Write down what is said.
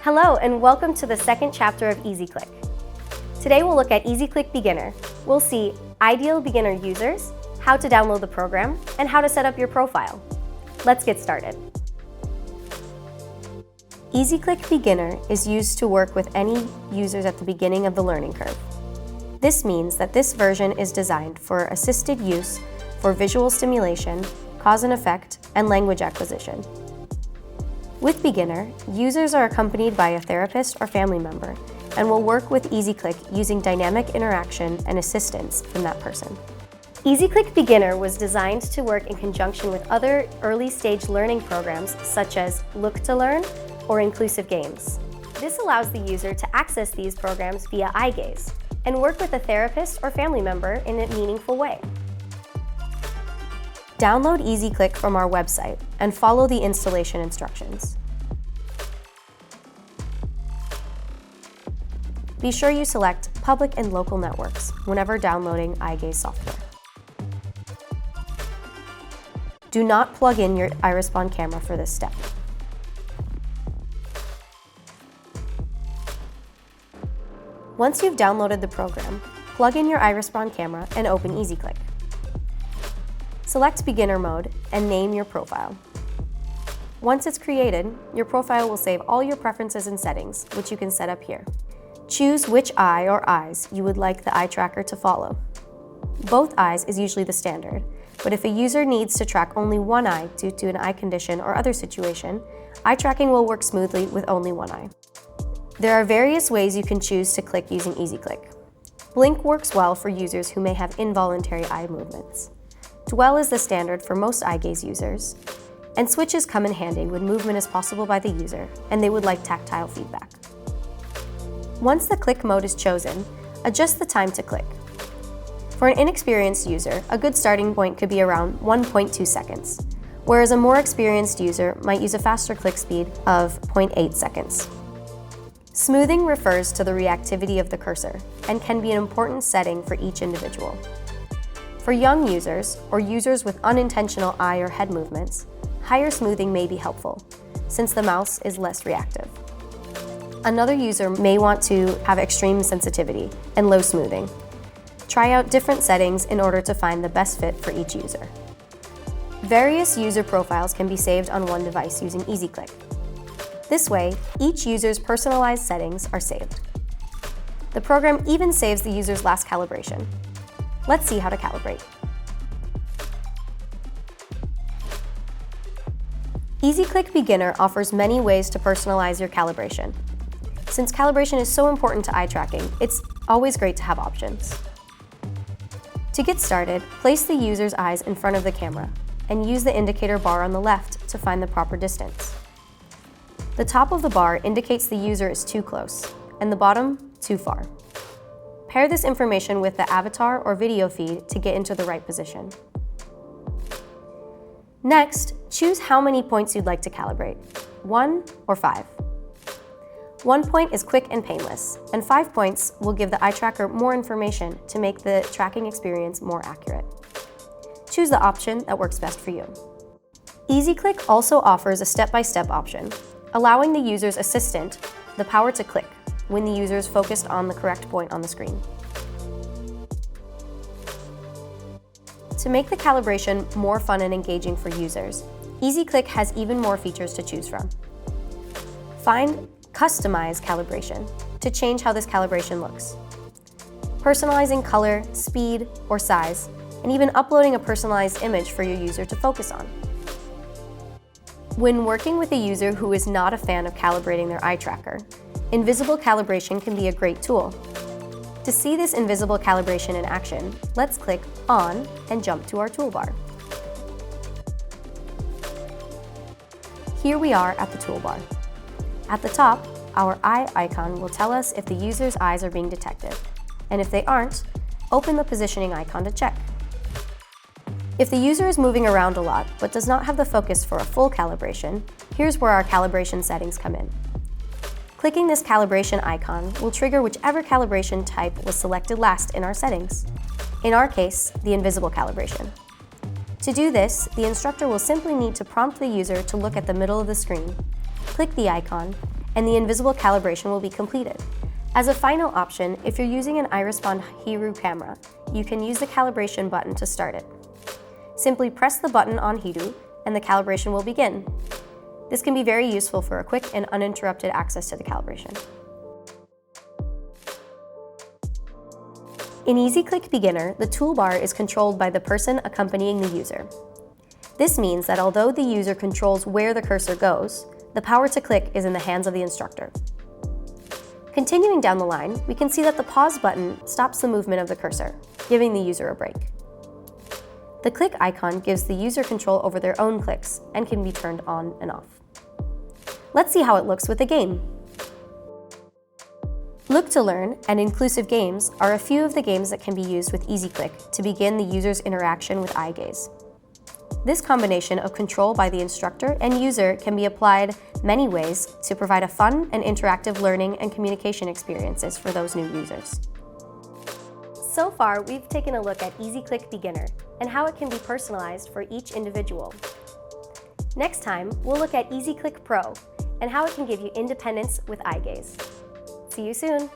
Hello and welcome to the second chapter of EasyClick. Today we'll look at EasyClick Beginner. We'll see ideal beginner users, how to download the program, and how to set up your profile. Let's get started. EasyClick Beginner is used to work with any users at the beginning of the learning curve. This means that this version is designed for assisted use for visual stimulation, cause and effect, and language acquisition. With Beginner, users are accompanied by a therapist or family member and will work with EasyClick using dynamic interaction and assistance from that person. EasyClick Beginner was designed to work in conjunction with other early-stage learning programs such as Look to Learn or Inclusive Games. This allows the user to access these programs via eye gaze and work with a therapist or family member in a meaningful way. Download EasyClick from our website and follow the installation instructions. Be sure you select public and local networks whenever downloading eye gaze software. Do not plug in your IRISBOND camera for this step. Once you've downloaded the program, plug in your IRISBOND camera and open EasyClick. Select Beginner Mode and name your profile. Once it's created, your profile will save all your preferences and settings, which you can set up here. Choose which eye or eyes you would like the eye tracker to follow. Both eyes is usually the standard, but if a user needs to track only one eye due to an eye condition or other situation, eye tracking will work smoothly with only one eye. There are various ways you can choose to click using EasyClick. Blink works well for users who may have involuntary eye movements. Dwell is the standard for most eye gaze users, and switches come in handy when movement is possible by the user and they would like tactile feedback. Once the click mode is chosen, adjust the time to click. For an inexperienced user, a good starting point could be around 1.2 seconds, whereas a more experienced user might use a faster click speed of 0.8 seconds. Smoothing refers to the reactivity of the cursor and can be an important setting for each individual. For young users, or users with unintentional eye or head movements, higher smoothing may be helpful, since the mouse is less reactive. Another user may want to have extreme sensitivity and low smoothing. Try out different settings in order to find the best fit for each user. Various user profiles can be saved on one device using EasyClick. This way, each user's personalized settings are saved. The program even saves the user's last calibration. Let's see how to calibrate. EasyClick Beginner offers many ways to personalize your calibration. Since calibration is so important to eye tracking, it's always great to have options. To get started, place the user's eyes in front of the camera and use the indicator bar on the left to find the proper distance. The top of the bar indicates the user is too close and the bottom too far. Pair this information with the avatar or video feed to get into the right position. Next, choose how many points you'd like to calibrate, 1 or 5. 1 point is quick and painless, and 5 points will give the eye tracker more information to make the tracking experience more accurate. Choose the option that works best for you. EasyClick also offers a step-by-step option, allowing the user's assistant the power to click when the user is focused on the correct point on the screen. To make the calibration more fun and engaging for users, EasyClick has even more features to choose from. Find Customize Calibration to change how this calibration looks. Personalizing color, speed, or size, and even uploading a personalized image for your user to focus on. When working with a user who is not a fan of calibrating their eye tracker, invisible calibration can be a great tool. To see this invisible calibration in action, let's click on and jump to our toolbar. Here we are at the toolbar. At the top, our eye icon will tell us if the user's eyes are being detected, and if they aren't, open the positioning icon to check. If the user is moving around a lot but does not have the focus for a full calibration, here's where our calibration settings come in. Clicking this calibration icon will trigger whichever calibration type was selected last in our settings. In our case, the invisible calibration. To do this, the instructor will simply need to prompt the user to look at the middle of the screen, click the icon, and the invisible calibration will be completed. As a final option, if you're using an IRISBOND Hiru camera, you can use the calibration button to start it. Simply press the button on Hiru and the calibration will begin. This can be very useful for a quick and uninterrupted access to the calibration. In EasyClick Beginner, the toolbar is controlled by the person accompanying the user. This means that although the user controls where the cursor goes, the power to click is in the hands of the instructor. Continuing down the line, we can see that the pause button stops the movement of the cursor, giving the user a break. The click icon gives the user control over their own clicks and can be turned on and off. Let's see how it looks with a game. Look to Learn and Inclusive Games are a few of the games that can be used with EasyClick to begin the user's interaction with eye gaze. This combination of control by the instructor and user can be applied many ways to provide a fun and interactive learning and communication experiences for those new users. So far, we've taken a look at EasyClick Beginner and how it can be personalized for each individual. Next time, we'll look at EasyClick Pro and how it can give you independence with eye gaze. See you soon!